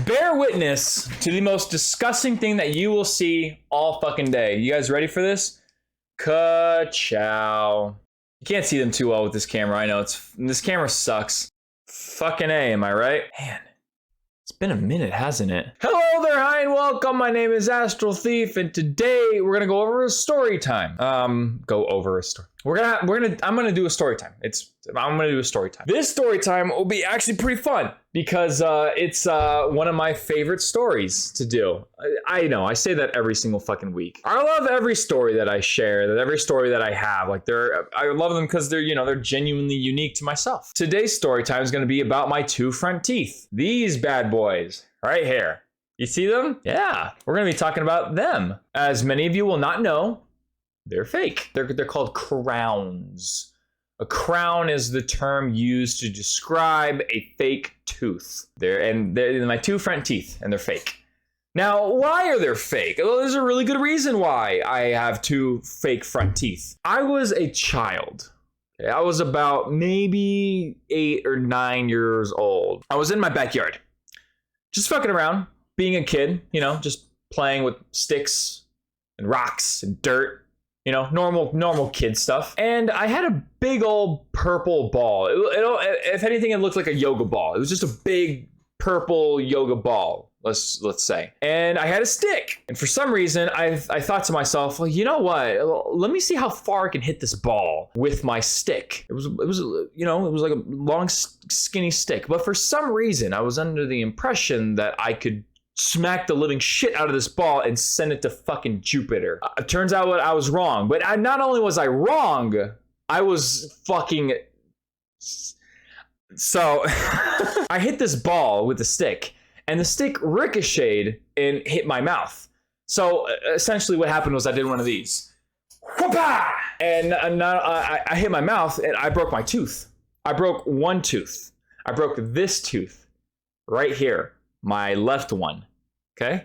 Bear witness to the most disgusting thing that you will see all fucking day. You guys ready for this? Ka-chow. You can't see them too well with this camera. I know this camera sucks. Fucking A, am I right? Man, it's been a minute, hasn't it? Hello there, hi, and welcome. My name is Astral Thief, and today we're gonna go over a story time. I'm gonna do a story time. I'm gonna do a story time. This story time will be actually pretty fun because it's one of my favorite stories to do. I know, I say that every single fucking week. I love every story that I share, every story that I have. I love them because they're genuinely unique to myself. Today's story time is gonna be about my two front teeth. These bad boys right here. You see them? Yeah, we're gonna be talking about them. As many of you will not know, they're fake. They're called crowns. A crown is the term used to describe a fake tooth. They're my two front teeth, and they're fake. Now, why are they fake? Well, there's a really good reason why I have two fake front teeth. I was a child. I was about maybe 8 or 9 years old. I was in my backyard, just fucking around, being a kid, just playing with sticks and rocks and dirt. Normal kid stuff. And I had a big old purple ball. If anything, it looked like a yoga ball. It was just a big purple yoga ball, let's say. And I had a stick. And for some reason, I thought to myself, well, you know what? Let me see how far I can hit this ball with my stick. It was like a long, skinny stick. But for some reason, I was under the impression that I could smack the living shit out of this ball and send it to fucking Jupiter. It turns out I was wrong, but not only was I wrong, I was fucking... So, I hit this ball with the stick, and the stick ricocheted and hit my mouth. So, essentially what happened was I did one of these. Whoopah! And I hit my mouth, and I broke my tooth. I broke one tooth. I broke this tooth right here, my left one. Okay,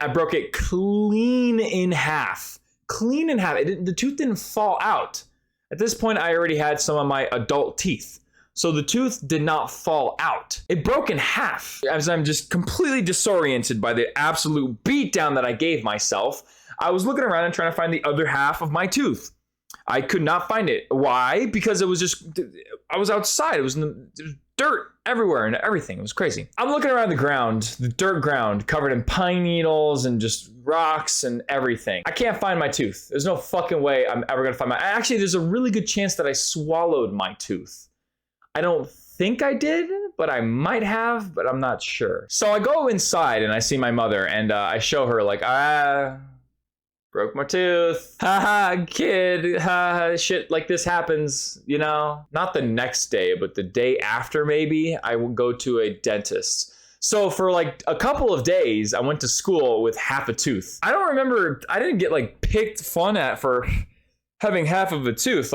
I broke it clean in half. The tooth didn't fall out. At this point, I already had some of my adult teeth. So the tooth did not fall out. It broke in half. As I'm just completely disoriented by the absolute beatdown that I gave myself, I was looking around and trying to find the other half of my tooth. I could not find it. Why? Because I was outside. It was dirt everywhere and everything. It was crazy. I'm looking around the dirt ground, covered in pine needles and just rocks and everything. I can't find my tooth. There's no fucking way I'm ever gonna find actually, there's a really good chance that I swallowed my tooth. I don't think I did, but I might have, but I'm not sure. So I go inside and I see my mother, and I show her broke my tooth. Haha, kid. Haha, shit like this happens, Not the next day, but the day after maybe, I will go to a dentist. So for a couple of days, I went to school with half a tooth. I don't remember, I didn't get picked fun at for having half of a tooth.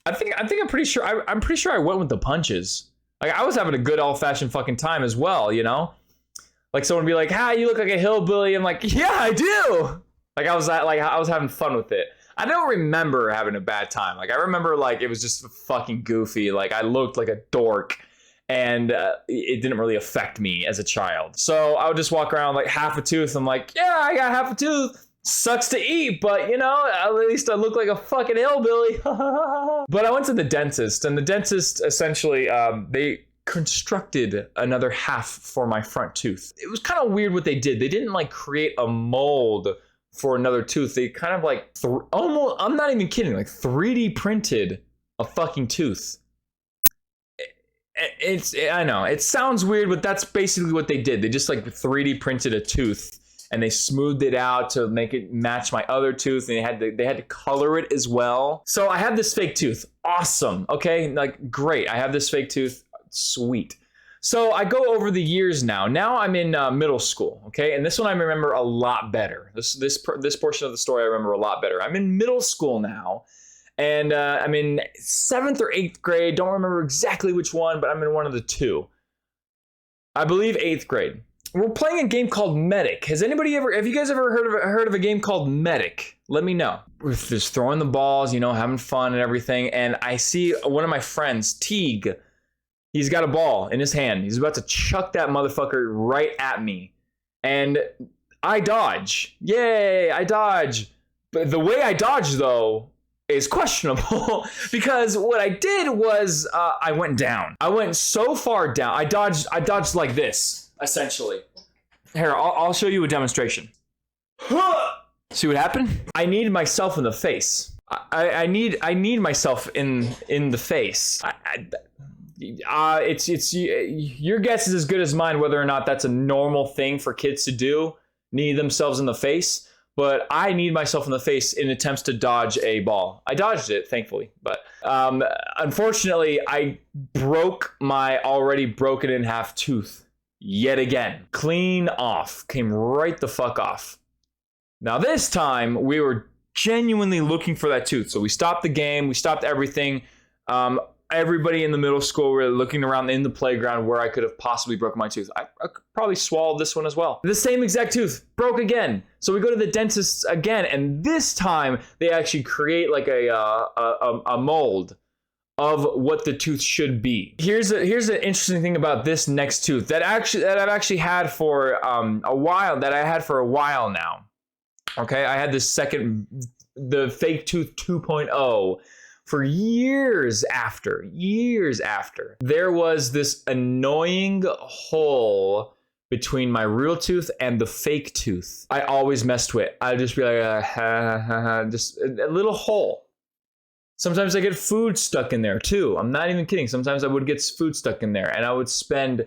I'm pretty sure I went with the punches. I was having a good old fashioned fucking time as well, someone would be like, "Hi, you look like a hillbilly." I'm like, "Yeah, I do." I was having fun with it. I don't remember having a bad time. I remember it was just fucking goofy. I looked like a dork, and it didn't really affect me as a child. So I would just walk around half a tooth. I'm like, yeah, I got half a tooth. Sucks to eat, but at least I look like a fucking hillbilly. But I went to the dentist, and the dentist essentially, they constructed another half for my front tooth. It was kind of weird what they did. They didn't create a mold for another tooth. They kind of almost, I'm not even kidding, 3D printed a fucking tooth. I know, it sounds weird, but that's basically what they did. They just 3D printed a tooth, and they smoothed it out to make it match my other tooth, and they had to color it as well. So I have this fake tooth. Awesome. Okay, great. I have this fake tooth. Sweet. So I go over the years now. Now I'm in middle school, okay? And this one I remember a lot better. This portion of the story I remember a lot better. I'm in middle school now, and I'm in 7th or 8th grade. Don't remember exactly which one, but I'm in one of the two. I believe 8th grade. We're playing a game called Medic. Have you guys ever heard of a game called Medic? Let me know. We're just throwing the balls, having fun and everything. And I see one of my friends, Teague. He's got a ball in his hand. He's about to chuck that motherfucker right at me. And I dodge. Yay, I dodge. But the way I dodge, though, is questionable because what I did was I went down. I went so far down. I dodged like this, essentially. Here, I'll show you a demonstration. See what happened? I need myself in the face. I need myself in the face. It's your guess is as good as mine whether or not that's a normal thing for kids to do, need themselves in the face. But I need myself in the face in attempts to dodge a ball. I dodged it, thankfully. But unfortunately, I broke my already broken in half tooth yet again. Clean off. Came right the fuck off. Now this time, we were genuinely looking for that tooth. So we stopped the game. We stopped everything. Everybody in the middle school were looking around in the playground where I could have possibly broken my tooth. I probably swallowed this one as well. The same exact tooth broke again. So we go to the dentist again, and this time they actually create like a mold of what the tooth should be. Here's an interesting thing about this next tooth that I've actually had for a while. That I had for a while now. Okay, I had this the fake tooth 2.0. For years after, there was this annoying hole between my real tooth and the fake tooth. I always messed with. I'd just be like, just a little hole. Sometimes I get food stuck in there too. I'm not even kidding. Sometimes I would get food stuck in there and I would spend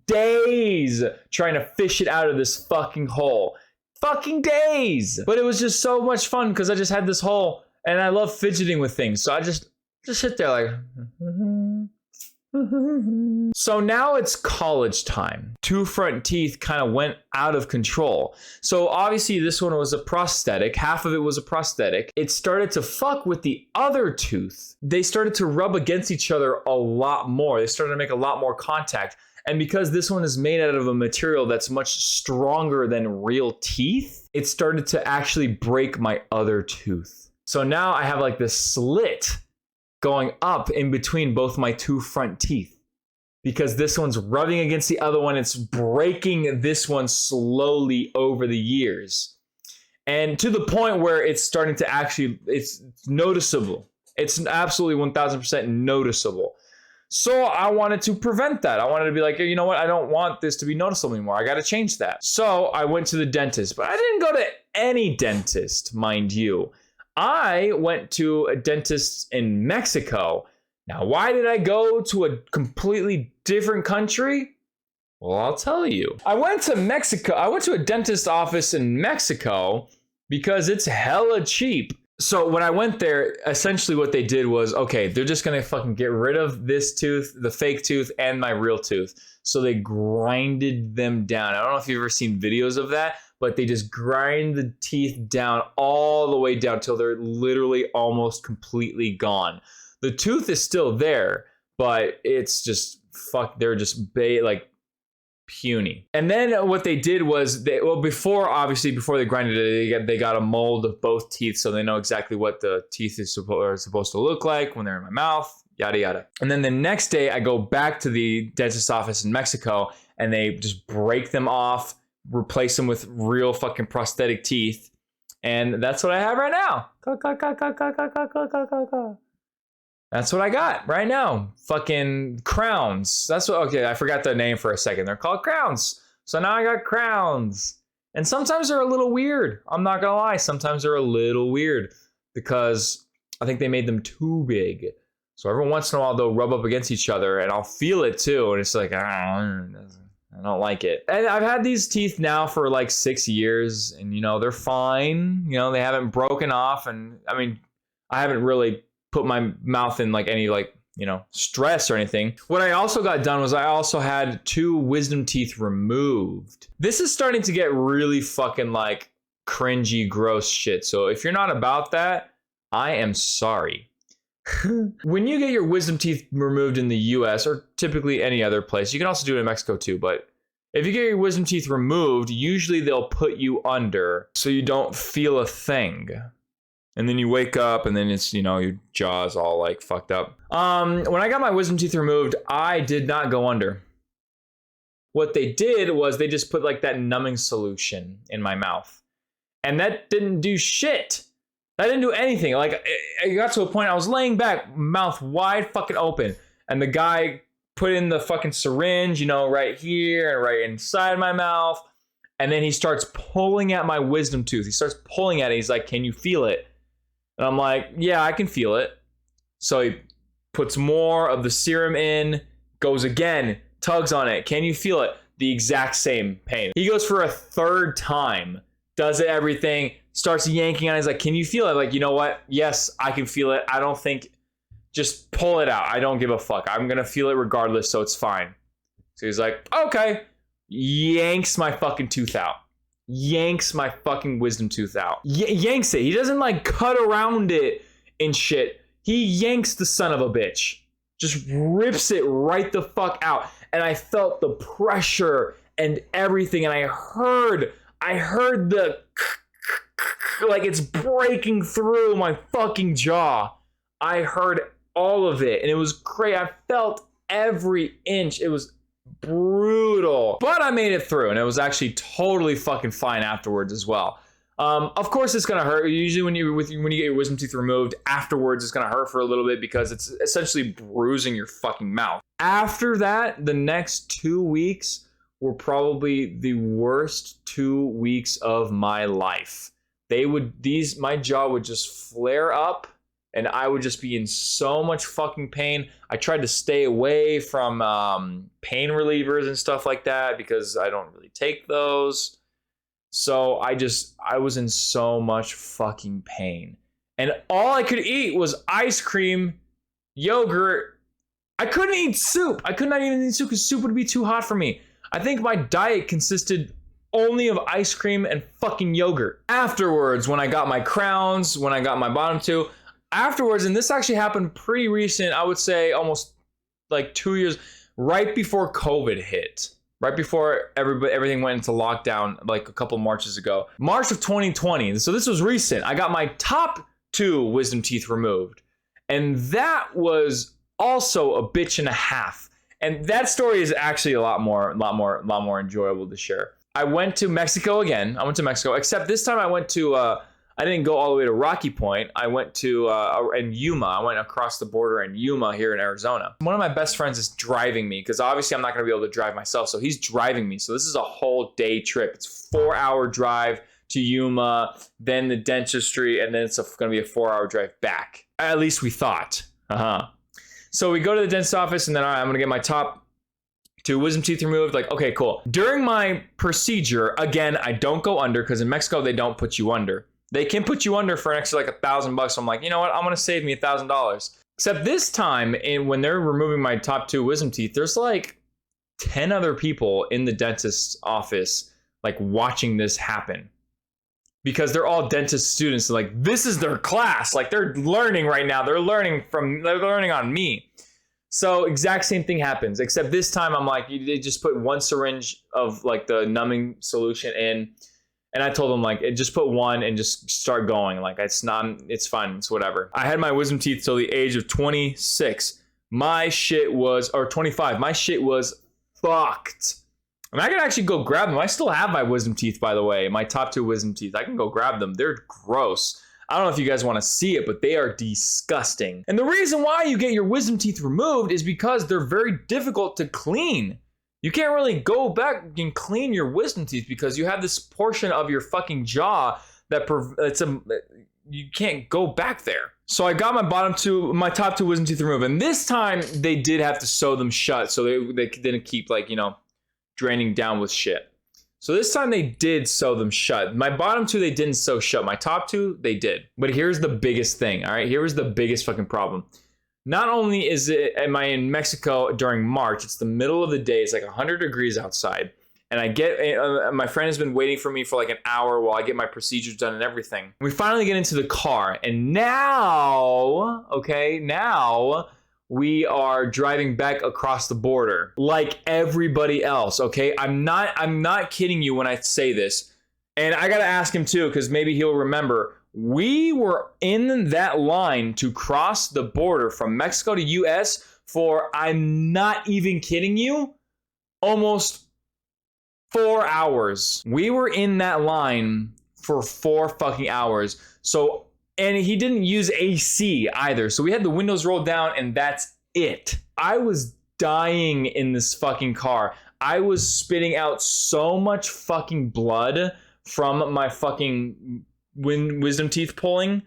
days trying to fish it out of this fucking hole. Fucking days. But it was just so much fun because I just had this hole. And I love fidgeting with things. So I just sit there like. So now it's college time. Two front teeth kind of went out of control. So obviously this one was a prosthetic. Half of it was a prosthetic. It started to fuck with the other tooth. They started to rub against each other a lot more. They started to make a lot more contact. And because this one is made out of a material that's much stronger than real teeth, it started to actually break my other tooth. So now I have like this slit going up in between both my two front teeth because this one's rubbing against the other one. It's breaking this one slowly over the years. And to the point where it's starting to actually, it's noticeable. It's absolutely 1000% noticeable. So I wanted to prevent that. I wanted to be like, you know what? I don't want this to be noticeable anymore. I got to change that. So I went to the dentist, but I didn't go to any dentist, mind you. I went to a dentist in Mexico. Now, why did I go to a completely different country? Well, I'll tell you. I went to Mexico. I went to a dentist office in Mexico because it's hella cheap. So when I went there, essentially what they did was, okay, they're just going to fucking get rid of this tooth, the fake tooth, and my real tooth. So they grinded them down. I don't know if you've ever seen videos of that, but they just grind the teeth down all the way down till they're literally almost completely gone. The tooth is still there, but it's just they're just like puny. And then what they did was before they grinded it, they got a mold of both teeth so they know exactly what the teeth are supposed to look like when they're in my mouth, yada yada. And then the next day I go back to the dentist's office in Mexico and they just break them off, replace them with real fucking prosthetic teeth. And that's what I have right now. That's what I got right now. Fucking crowns. Okay, I forgot the name for a second. They're called crowns. So now I got crowns. And sometimes they're a little weird. I'm not gonna lie. Sometimes they're a little weird because I think they made them too big. So every once in a while they'll rub up against each other and I'll feel it too. And it's like, I don't like it. And I've had these teeth now for like 6 years and, they're fine. They haven't broken off. And I mean, I haven't really put my mouth in like any stress or anything. What I also got done was I also had 2 wisdom teeth removed. This is starting to get really fucking like cringy, gross shit. So if you're not about that, I am sorry. When you get your wisdom teeth removed in the US or typically any other place, you can also do it in Mexico too, but if you get your wisdom teeth removed, usually they'll put you under so you don't feel a thing. And then you wake up and then it's, you know, your jaw's all like fucked up. When I got my wisdom teeth removed, I did not go under. What they did was they just put like that numbing solution in my mouth. And that didn't do shit. That didn't do anything. Like, it got to a point I was laying back, mouth wide fucking open. And the guy put in the fucking syringe, you know, right here and right inside my mouth. And then he starts pulling at my wisdom tooth. He starts pulling at it. He's like, can you feel it? And I'm like, yeah, I can feel it. So he puts more of the serum in, goes again, tugs on it. Can you feel it? The exact same pain. He goes for a third time, does it, everything, starts yanking on it. He's like, can you feel it? Like, you know what? Yes, I can feel it. I don't think, just pull it out. I don't give a fuck. I'm going to feel it regardless, so it's fine. So he's like, okay. Yanks my fucking tooth out. Yanks my fucking wisdom tooth out. Yanks it. He doesn't like cut around it and shit. He yanks the son of a bitch. Just rips it right the fuck out. And I felt the pressure and everything. And I heard the like it's breaking through my fucking jaw. I heard all of it. And it was great. I felt every inch. It was brutal, but I made it through, and it was actually totally fucking fine afterwards as well. Of course, it's gonna hurt. Usually, when you get your wisdom teeth removed, afterwards it's gonna hurt for a little bit because it's essentially bruising your fucking mouth. After that, the next 2 weeks were probably the worst 2 weeks of my life. My jaw would just flare up. And I would just be in so much fucking pain. I tried to stay away from pain relievers and stuff like that because I don't really take those. So I was in so much fucking pain. And all I could eat was ice cream, yogurt. I couldn't eat soup. I could not even eat soup because soup would be too hot for me. I think my diet consisted only of ice cream and fucking yogurt. Afterwards, when I got my crowns, when I got my bottom two, afterwards, and this actually happened pretty recent, I would say almost like 2 years, right before COVID hit, right before everything went into lockdown, like a couple Marches ago. March of 2020, so this was recent. I got my top 2 wisdom teeth removed. And that was also a bitch and a half. And that story is actually a lot more enjoyable to share. I went to Mexico again. I went to Mexico, except this time I went to I didn't go all the way to Rocky Point. I went to in Yuma. I went across the border in Yuma here in Arizona. One of my best friends is driving me because obviously I'm not going to be able to drive myself. So he's driving me. So this is a whole day trip. It's a 4-hour drive to Yuma, then the dentistry, and then it's going to be a 4-hour drive back. At least we thought. So we go to the dentist office, and then all right, I'm going to get my top 2 wisdom teeth removed. Like, okay, cool. During my procedure, again, I don't go under because in Mexico they don't put you under. They can put you under for an extra like $1,000. So I'm like, you know what? I'm gonna save me $1,000. Except this time, when they're removing my top 2 wisdom teeth, there's like 10 other people in the dentist's office, like watching this happen, because they're all dentist students. So, like, this is their class. Like, they're learning right now. They're learning on me. So exact same thing happens, except this time I'm like, they just put 1 syringe of like the numbing solution in. And I told him, like, just put 1 and just start going. Like, it's fine. It's whatever. I had my wisdom teeth till the age of 26. My shit was, or 25. My shit was fucked. I mean, I can actually go grab them. I still have my wisdom teeth, by the way. My top 2 wisdom teeth. I can go grab them. They're gross. I don't know if you guys want to see it, but they are disgusting. And the reason why you get your wisdom teeth removed is because they're very difficult to clean. You can't really go back and clean your wisdom teeth because you have this portion of your fucking jaw that you can't go back there. So I got my top 2 wisdom teeth removed, and this time they did have to sew them shut so they didn't keep, like, you know, draining down with shit. So this time they did sew them shut. My bottom 2 they didn't sew shut. My top 2 they did. But here's the biggest thing. All right, here's the biggest fucking problem. Not only am I in Mexico during March, it's the middle of the day, it's like 100 degrees outside, and my friend has been waiting for me for like an hour while I get my procedures done and everything. We finally get into the car, and now we are driving back across the border like everybody else, okay? I'm not kidding you when I say this. And I gotta ask him too, because maybe he'll remember. We were in that line to cross the border from Mexico to US for, I'm not even kidding you, almost 4 hours. We were in that line for 4 fucking hours. So, and he didn't use AC either. So we had the windows rolled down and that's it. I was dying in this fucking car. I was spitting out so much fucking blood from my fucking wisdom teeth pulling.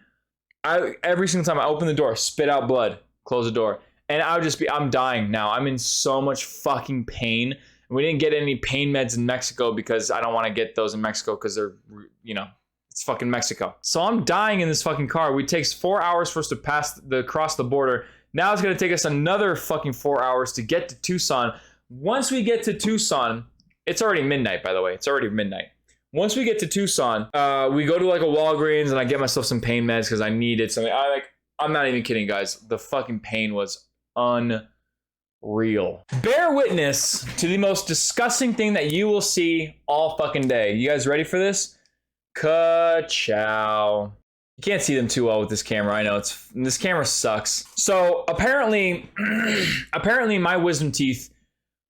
Every single time I open the door, spit out blood, close the door. And I would just be, I'm dying now. I'm in so much fucking pain. We didn't get any pain meds in Mexico because I don't want to get those in Mexico because they're, you know, it's fucking Mexico. So I'm dying in this fucking car. It takes 4 hours for us to cross the border. Now it's going to take us another fucking 4 hours to get to Tucson. Once we get to Tucson, it's already midnight, by the way. It's already midnight. Once we get to Tucson, we go to like a Walgreens and I get myself some pain meds because I needed something. I'm not even kidding, guys. The fucking pain was unreal. Bear witness to the most disgusting thing that you will see all fucking day. You guys ready for this? Ka-chow. You can't see them too well with this camera. I know this camera sucks. So apparently my wisdom teeth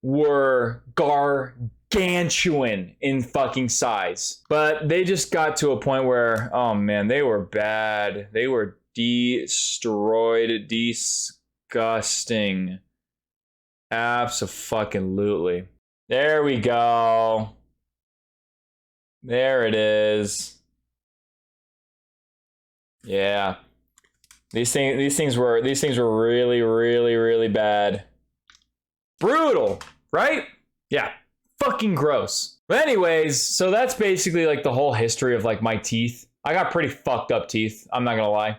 were gargantuan in fucking size, but they just got to a point where, oh man, they were bad. They were destroyed, disgusting. Abso-fucking-lutely. There we go. There it is. Yeah. These things were really, really, really bad. Brutal, right? Yeah. Fucking gross. But anyways, so that's basically like the whole history of like my teeth. I got pretty fucked up teeth. I'm not gonna lie.